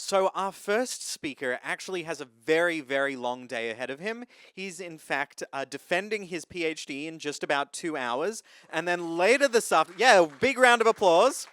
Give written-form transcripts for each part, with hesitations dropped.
So our first speaker actually has a very, very long day ahead of him. He's in fact defending his PhD in just about 2 hours. And then later this afternoon, yeah, big round of applause.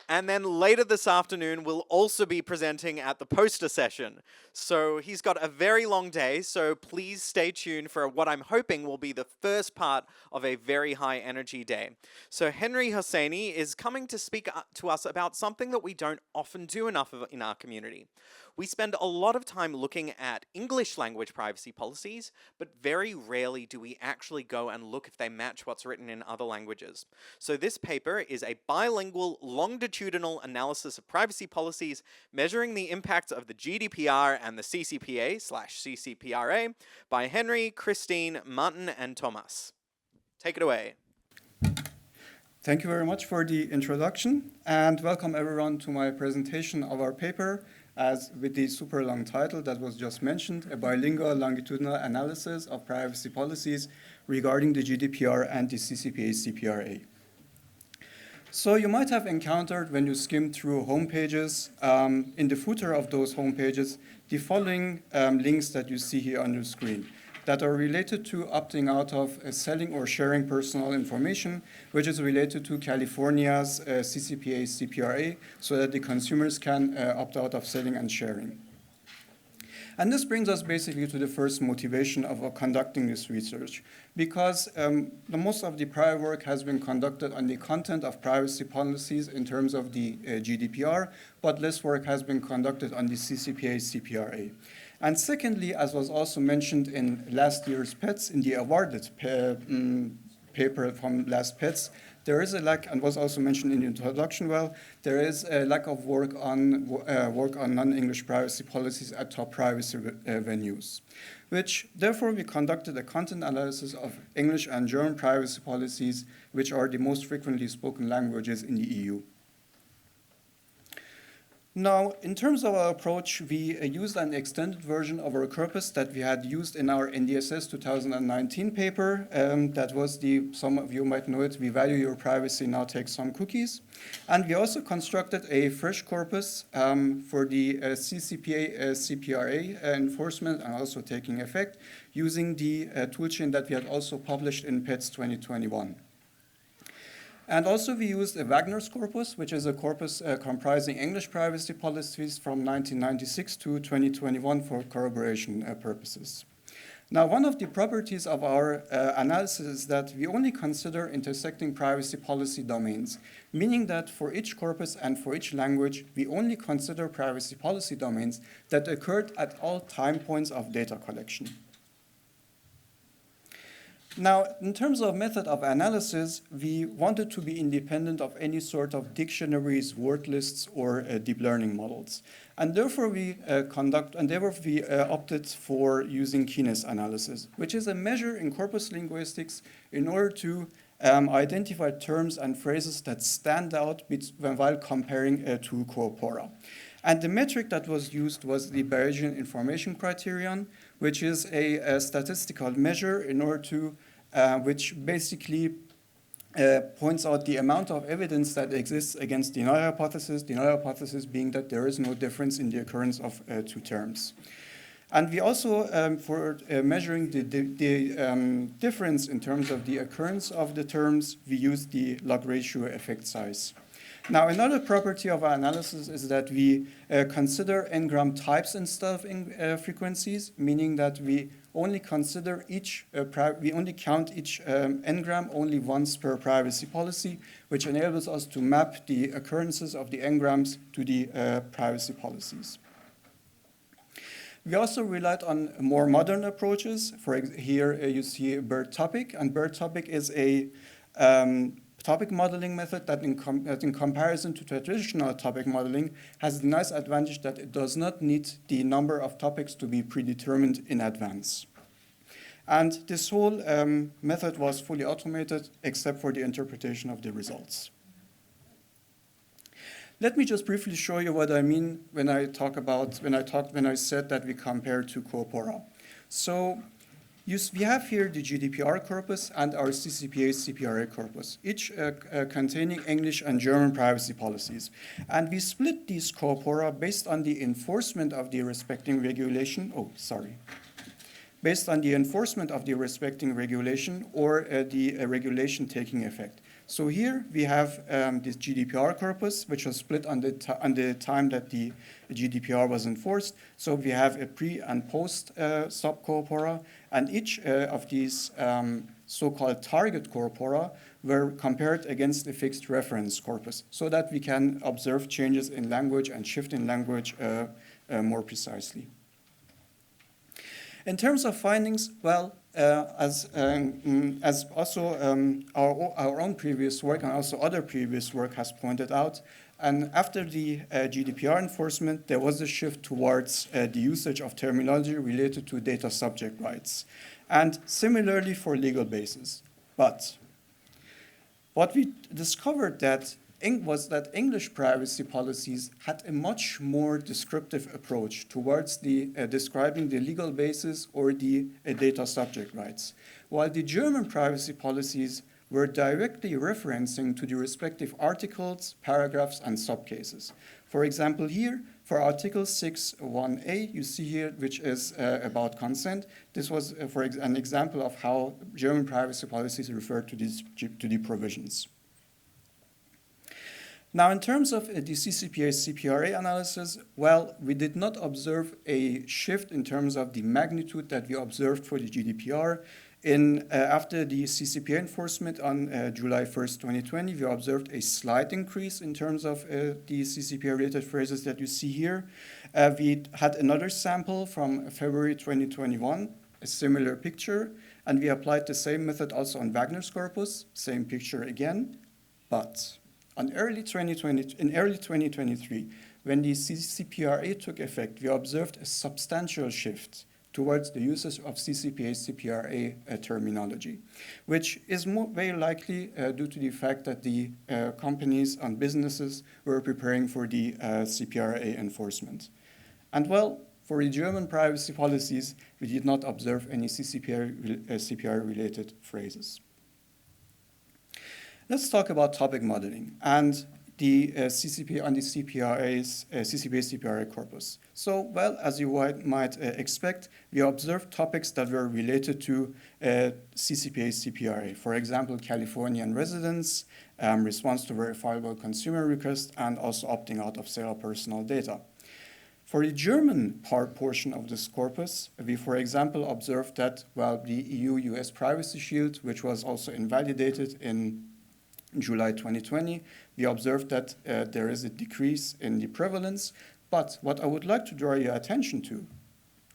And then later this afternoon, we'll also be presenting at the poster session. So he's got a very long day, so please stay tuned for what I'm hoping will be the first part of a very high energy day. So Henry Hosseini is coming to speak to us about something that we don't often do enough of in our community. We spend a lot of time looking at English language privacy policies, but very rarely do we actually go and look if they match what's written in other languages. So this paper is a bilingual longitudinal analysis of privacy policies measuring the impacts of the GDPR and the CCPA/CCPRA by Henry, Christine, Martin, and Thomas. Take it away. Thank you very much for the introduction, and welcome everyone to my presentation of our paper, as with the super long title that was just mentioned, a bilingual longitudinal analysis of privacy policies regarding the GDPR and the CCPA/CPRA. So you might have encountered when you skim through homepages, in the footer of those homepages, the following links that you see here on your screen that are related to opting out of selling or sharing personal information, which is related to California's CCPA/CPRA, so that the consumers can opt out of selling and sharing. And this brings us basically to the first motivation of conducting this research, because most of the prior work has been conducted on the content of privacy policies in terms of the GDPR, but less work has been conducted on the CCPA/CPRA. And secondly, as was also mentioned in last year's PETS, in the awarded paper from last PETS, there is a lack, and was also mentioned in the introduction, there is a lack of work on non-English privacy policies at top privacy venues, which therefore we conducted a content analysis of English and German privacy policies, which are the most frequently spoken languages in the EU. Now, in terms of our approach, we used an extended version of our corpus that we had used in our NDSS 2019 paper. That was some of you might know it, We Value Your Privacy, Now Take Some Cookies. And we also constructed a fresh corpus for the CCPA/CPRA enforcement and also taking effect using the toolchain that we had also published in PETS 2021. And also we used a Wagner's corpus, which is a corpus comprising English privacy policies from 1996 to 2021 for corroboration purposes. Now, one of the properties of our analysis is that we only consider intersecting privacy policy domains, meaning that for each corpus and for each language, we only consider privacy policy domains that occurred at all time points of data collection. Now, in terms of method of analysis, we wanted to be independent of any sort of dictionaries, word lists, or deep learning models. And therefore, we opted for using keyness analysis, which is a measure in corpus linguistics in order to identify terms and phrases that stand out while comparing to corpora. And the metric that was used was the Bayesian information criterion, which is a statistical measure in order to, which basically points out the amount of evidence that exists against the null hypothesis being that there is no difference in the occurrence of two terms. And we also, for measuring the difference in terms of the occurrence of the terms, we use the log ratio effect size. Now, another property of our analysis is that we consider n-gram types instead of frequencies, meaning that we only consider we only count each n-gram only once per privacy policy, which enables us to map the occurrences of the n-grams to the privacy policies. We also relied on more modern approaches. Here you see BERT topic, and BERT topic is a topic modeling method that in comparison to traditional topic modeling has the nice advantage that it does not need the number of topics to be predetermined in advance. And this whole method was fully automated except for the interpretation of the results. Let me just briefly show you what I mean when I said that we compare to corpora. So We have here the GDPR corpus and our CCPA CPRA corpus, each containing English and German privacy policies. And we split these corpora based on the enforcement of the respecting regulation. Based on the enforcement of the respecting regulation or the regulation taking effect. So here we have this GDPR corpus, which was split on the time that the GDPR was enforced. So we have a pre and post subcorpora, and each of these so-called target corpora were compared against a fixed reference corpus, so that we can observe changes in language and shift in language more precisely. In terms of findings, well, as also our own previous work and also other previous work has pointed out, and after the GDPR enforcement, there was a shift towards the usage of terminology related to data subject rights, and similarly for legal basis. But what we discovered was that English privacy policies had a much more descriptive approach towards describing the legal basis or the data subject rights, while the German privacy policies were directly referencing to the respective articles, paragraphs, and subcases. For example, here, for Article 6.1a, you see here, which is about consent. This was an example of how German privacy policies refer to the provisions. Now, in terms of the CCPA CPRA analysis, well, we did not observe a shift in terms of the magnitude that we observed for the GDPR. After the CCPA enforcement on July 1st, 2020, we observed a slight increase in terms of the CCPA-related phrases that you see here. We had another sample from February 2021, a similar picture, and we applied the same method also on Wagner's corpus, same picture again, but in early 2023, when the CCPRA took effect, we observed a substantial shift towards the usage of CCPA CPRA terminology, which is very likely due to the fact that the companies and businesses were preparing for the CPRA enforcement. And well, for the German privacy policies, we did not observe any CPRA-related phrases. Let's talk about topic modeling and the CCPA and the CPRA's CCPA CPRA corpus. So, well, as you might expect, we observed topics that were related to CCPA CPRA. For example, Californian residents, response to verifiable consumer requests, and also opting out of sale of personal data. For the German portion of this corpus, we, for example, observed that, well, the EU-US Privacy Shield, which was also invalidated in July 2020, we observed that there is a decrease in the prevalence. But what I would like to draw your attention to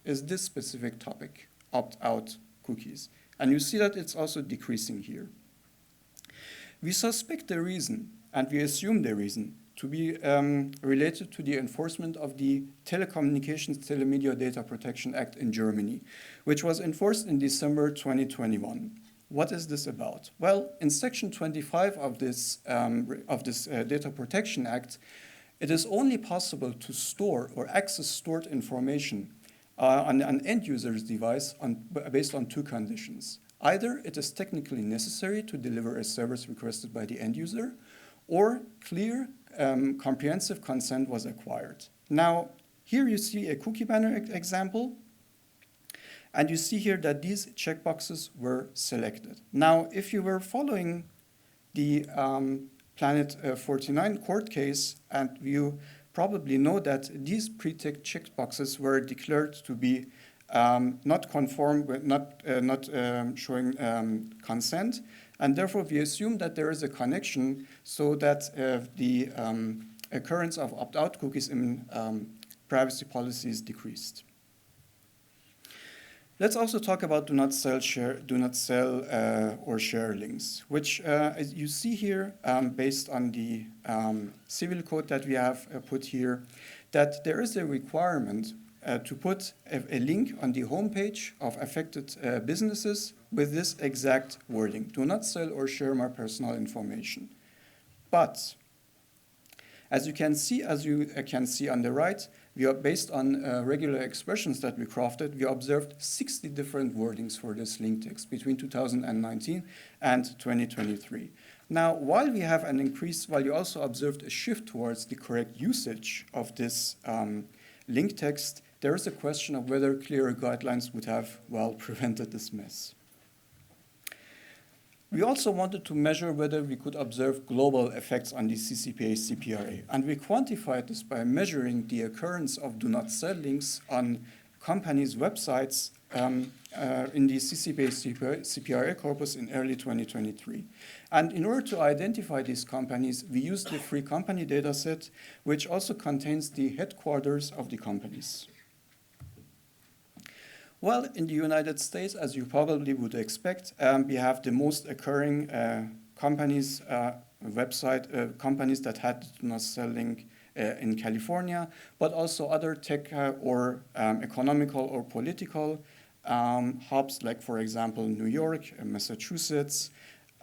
is this specific topic, opt-out cookies. And you see that it's also decreasing here. We suspect the reason, and we assume the reason, to be related to the enforcement of the Telecommunications Telemedia Data Protection Act in Germany, which was enforced in December 2021. What is this about? Well, in Section 25 of this Data Protection Act, it is only possible to store or access stored information on an end user's device based on two conditions. Either it is technically necessary to deliver a service requested by the end user, or clear, comprehensive consent was acquired. Now, here you see a cookie banner example. And you see here that these checkboxes were selected. Now, if you were following the Planet 49 court case, and you probably know that these pre-ticked checkboxes were declared to be not conform, not showing consent, and therefore we assume that there is a connection so that the occurrence of opt-out cookies in privacy policies decreased. Let's also talk about do not sell or share links, which as you see here, based on the civil code that we have put here, that there is a requirement to put a link on the homepage of affected businesses with this exact wording: do not sell or share my personal information. But As you can see on the right, we are based on regular expressions that we crafted. We observed 60 different wordings for this link text between 2019 and 2023. Now, while you also observed a shift towards the correct usage of this link text, there is a question of whether clearer guidelines would have, well, prevented this mess. We also wanted to measure whether we could observe global effects on the CCPA CPRA, and we quantified this by measuring the occurrence of do not sell links on companies' websites in the CCPA CPRA corpus in early 2023. And in order to identify these companies, we used the free company dataset, which also contains the headquarters of the companies. Well, in the United States, as you probably would expect, we have the most occurring companies that had do not sell link in California, but also other tech or economical or political hubs, like, for example, New York, Massachusetts,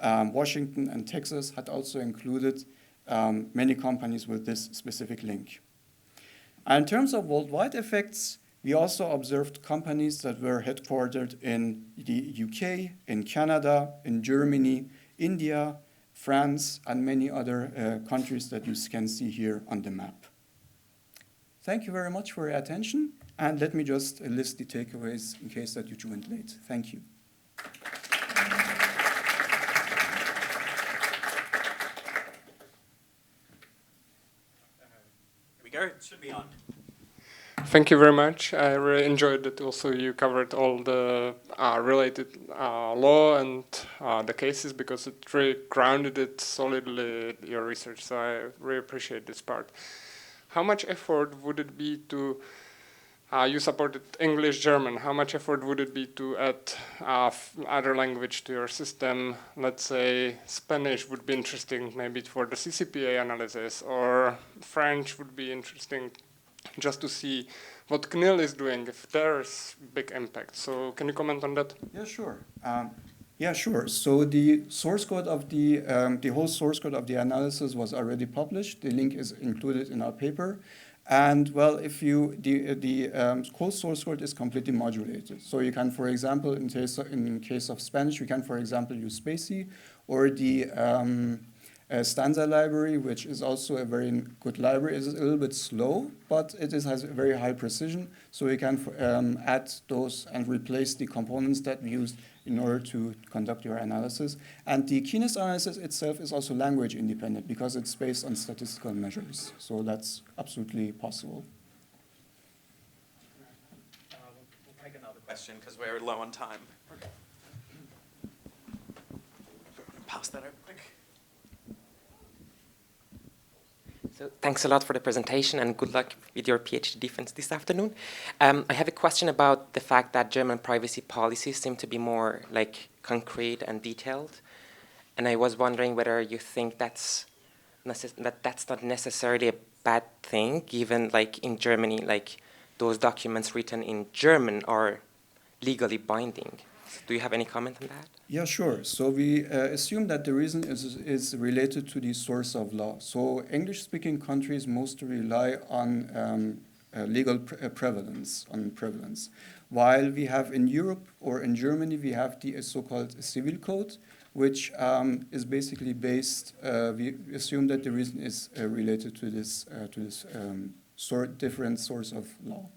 Washington, and Texas had also included many companies with this specific link. And in terms of worldwide effects, we also observed companies that were headquartered in the UK, in Canada, in Germany, India, France, and many other countries that you can see here on the map. Thank you very much for your attention, and let me just list the takeaways in case that you joined late. Thank you. Here we go, it should be on. Thank you very much. I really enjoyed that also you covered all the related law and the cases, because it really grounded it solidly, your research, so I really appreciate this part. How much effort would it be to, you supported English, German, how much effort would it be to add other language to your system? Let's say Spanish would be interesting maybe for the CCPA analysis, or French would be interesting just to see what CNIL is doing, if there's big impact. So can you comment on that? Yeah, sure. So the source code of the whole source code of the analysis was already published. The link is included in our paper. And well, if you, the whole source code is completely modulated. So you can, for example, in case of Spanish, you can, for example, use Spacey, or the Stanza library, which is also a very good library. It's a little bit slow, but it has a very high precision. So you can add those and replace the components that we used in order to conduct your analysis. And the keenness analysis itself is also language independent, because it's based on statistical measures. So that's absolutely possible. We'll take another question because we're low on time. Okay. Pass that over quick. So thanks a lot for the presentation, and good luck with your PhD defense this afternoon. I have a question about the fact that German privacy policies seem to be more like concrete and detailed, and I was wondering whether you think that's not necessarily a bad thing, given like in Germany, like those documents written in German are legally binding. Do you have any comment on that? Yeah, sure. So we assume that the reason is related to the source of law. So English-speaking countries mostly rely on legal prevalence, while we have in Europe or in Germany, we have the so-called civil code, which is basically based, we assume that the reason is related to this different source of law.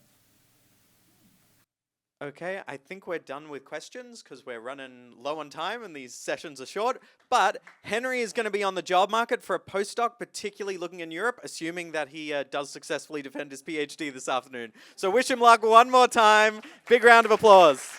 Okay, I think we're done with questions because we're running low on time and these sessions are short. But Henry is going to be on the job market for a postdoc, particularly looking in Europe, assuming that he does successfully defend his PhD this afternoon. So wish him luck one more time. Big round of applause.